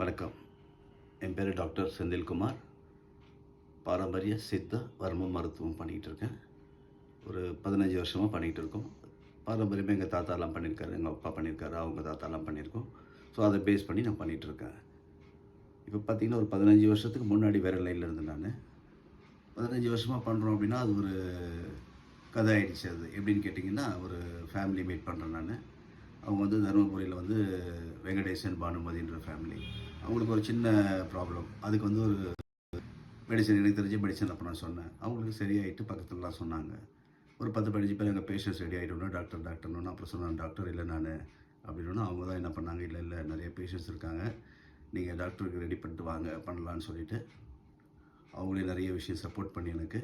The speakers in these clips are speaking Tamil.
வணக்கம். என் பேர் டாக்டர் செந்தில்குமார். பாரம்பரிய சித்த வர்ம மருத்துவம் பண்ணிகிட்டு இருக்கேன். ஒரு 15 வருஷமாக பண்ணிகிட்டு இருக்கோம். பாரம்பரியமாக எங்கள் தாத்தாலாம் பண்ணியிருக்காரு, எங்கள் அப்பா பண்ணியிருக்காரு, அவங்க தாத்தாலாம் பண்ணியிருக்கோம். ஸோ அதை பேஸ் பண்ணி நான் பண்ணிகிட்ருக்கேன். இப்போ பார்த்தீங்கன்னா ஒரு 15 வருஷத்துக்கு முன்னாடி வேறு லைனில் இருந்தேன் நான். 15 வருஷமாக பண்ணுறோம் அப்படின்னா அது ஒரு கதை ஆகிடுச்சு. அது எப்படின்னு கேட்டிங்கன்னா, ஒரு ஃபேமிலி மீட் பண்ணுறேன் நான். அவங்க வந்து தருமபுரியில் வந்து வெங்கடேசன் பானுமதின்ற ஃபேமிலி. அவங்களுக்கு ஒரு சின்ன ப்ராப்ளம். அதுக்கு வந்து ஒரு மெடிசன், எனக்கு தெரிஞ்ச மெடிசன் அப்போ நான் சொன்னேன். அவங்களுக்கு சரியாயிட்டு பக்கத்துலலாம் சொன்னாங்க. ஒரு 10-15 பேர் எங்கள் பேஷண்ட்ஸ் ரெடி ஆகிட்டோன்னா டாக்டர்னு அப்புறம் சொன்னாங்க. டாக்டர் இல்லை நான் அப்படின்னா அவங்க தான் என்ன பண்ணாங்க, இல்லை நிறைய பேஷண்ட்ஸ் இருக்காங்க, நீங்கள் டாக்டருக்கு ரெடி பண்ணிட்டு வாங்க பண்ணலான்னு சொல்லிவிட்டு அவங்களே நிறைய விஷயம் சப்போர்ட் பண்ணி எனக்கு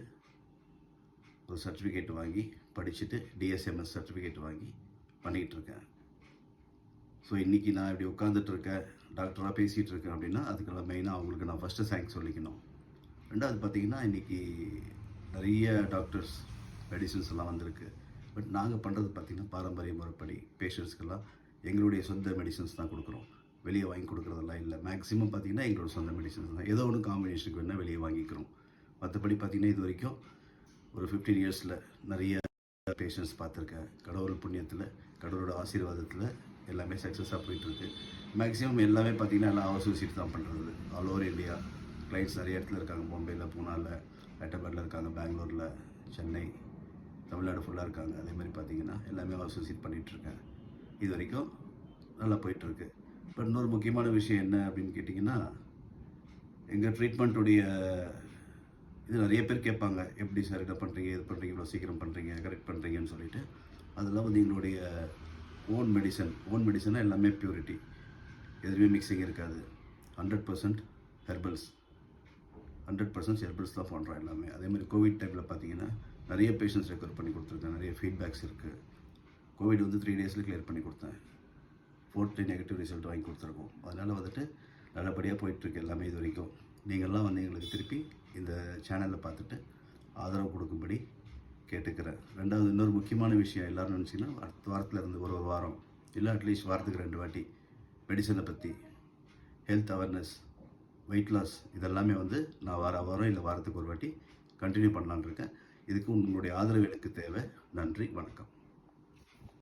ஒரு சர்டிஃபிகேட் வாங்கி படிச்சுட்டு டிஎஸ்எம்எஸ் சர்டிஃபிகேட் வாங்கி பண்ணிகிட்ருக்கேன். ஸோ இன்றைக்கி நான் இப்படி உட்காந்துட்ருக்கேன், டாக்டராக பேசிகிட்டு இருக்கேன் அப்படின்னா அதுக்கெல்லாம் மெயினாக அவங்களுக்கு நான் ஃபஸ்ட்டு தேங்க்ஸ் சொல்லிக்கணும். ரெண்டாவது பார்த்திங்கன்னா, இன்றைக்கி நிறைய டாக்டர்ஸ் மெடிசன்ஸ் எல்லாம் வந்திருக்கு. பட் நாங்கள் பண்ணுறது பார்த்திங்கன்னா பாரம்பரிய முறைப்படி பேஷண்ட்ஸ்க்கெல்லாம் எங்களுடைய சொந்த மெடிசன்ஸ் தான் கொடுக்குறோம். வெளியே வாங்கி கொடுக்குறதெல்லாம் இல்லை. மேக்ஸிமம் பார்த்திங்கன்னா எங்களோட சொந்த மெடிசன்ஸ் தான். ஏதோ ஒன்று காம்பினேஷனுக்கு வேணால் வெளியே வாங்கிக்கிறோம். மற்றபடி பார்த்திங்கன்னா இது வரைக்கும் ஒரு 15 இயர்ஸில் நிறைய பேஷண்ட்ஸ் பார்த்துருக்கேன். கடவுள் புண்ணியத்தில், கடவுளோட ஆசீர்வாதத்தில் எல்லாமே சக்ஸஸாக போயிட்டுருக்கு. மேக்ஸிமம் எல்லாமே பார்த்திங்கன்னா எல்லாம் அவுட்சோர்ஸ் தான் பண்ணுறது. ஆல் ஓவர் இந்தியா கிளைண்ட்ஸ் நிறைய இடத்துல இருக்காங்க. மும்பையில், பூனாவில், ஹைதராபாத்தில் இருக்காங்க, பெங்களூரில், சென்னை, தமிழ்நாடு ஃபுல்லாக இருக்காங்க. அதே மாதிரி பார்த்திங்கன்னா எல்லாமே அவுட்சோர்ஸ் பண்ணிகிட்ருக்கேன். இது வரைக்கும் நல்லா போயிட்டுருக்கு. இப்போ இன்னொரு முக்கியமான விஷயம் என்ன அப்படின்னு கேட்டிங்கன்னா, எங்கள் ட்ரீட்மெண்ட்டுடைய இது நிறைய பேர் கேட்பாங்க, எப்படி சார் என்ன பண்ணுறீங்க, இது பண்ணுறீங்க, இவ்வளோ சீக்கிரம் பண்ணுறீங்க, கரெக்ட் பண்ணுறீங்கன்னு சொல்லிட்டு. அதெல்லாம் வந்து எங்களுடைய ஓன் மெடிசனாக எல்லாமே பியூரிட்டி, எதுவுமே மிக்சிங் இருக்காது. 100% ஹெர்பல்ஸ், 100% ஹெர்பல்ஸ் தான் பண்ணுறோம் எல்லாமே. அதேமாதிரி கோவிட் டைமில் பார்த்தீங்கன்னா நிறைய பேஷண்ட்ஸ் ரெக்கவர் பண்ணி கொடுத்துருக்கேன். நிறைய ஃபீட்பேக்ஸ் இருக்குது. கோவிட் வந்து 3 டேஸில் கிளியர் பண்ணி கொடுத்தேன். 4th நெகட்டிவ் ரிசல்ட் வாங்கி கொடுத்துருக்கோம். அதனால் வந்துட்டு நல்லபடியாக போயிட்டுருக்கு எல்லாமே இது வரைக்கும். நீங்கள்லாம் வந்து எங்களுக்கு திருப்பி இந்த சேனலில் பார்த்துட்டு ஆதரவு கொடுக்கும்படி கேட்டுக்கிறேன். ரெண்டாவது இன்னொரு முக்கியமான விஷயம், எல்லோரும் நினச்சிங்கன்னா அடுத்த வாரத்தில் இருந்து ஒரு வாரம் இல்லை அட்லீஸ்ட் வாரத்துக்கு 2 வாட்டி மெடிசனை பற்றி ஹெல்த் அவேர்னஸ், வெயிட் லாஸ் இதெல்லாமே வந்து நான் வாரம் இல்லை வாரத்துக்கு ஒரு வாட்டி கண்டினியூ பண்ணலான்னு இருக்கேன். இதுக்கு உங்களுடைய ஆதரவு எனக்கு தேவை. நன்றி, வணக்கம்.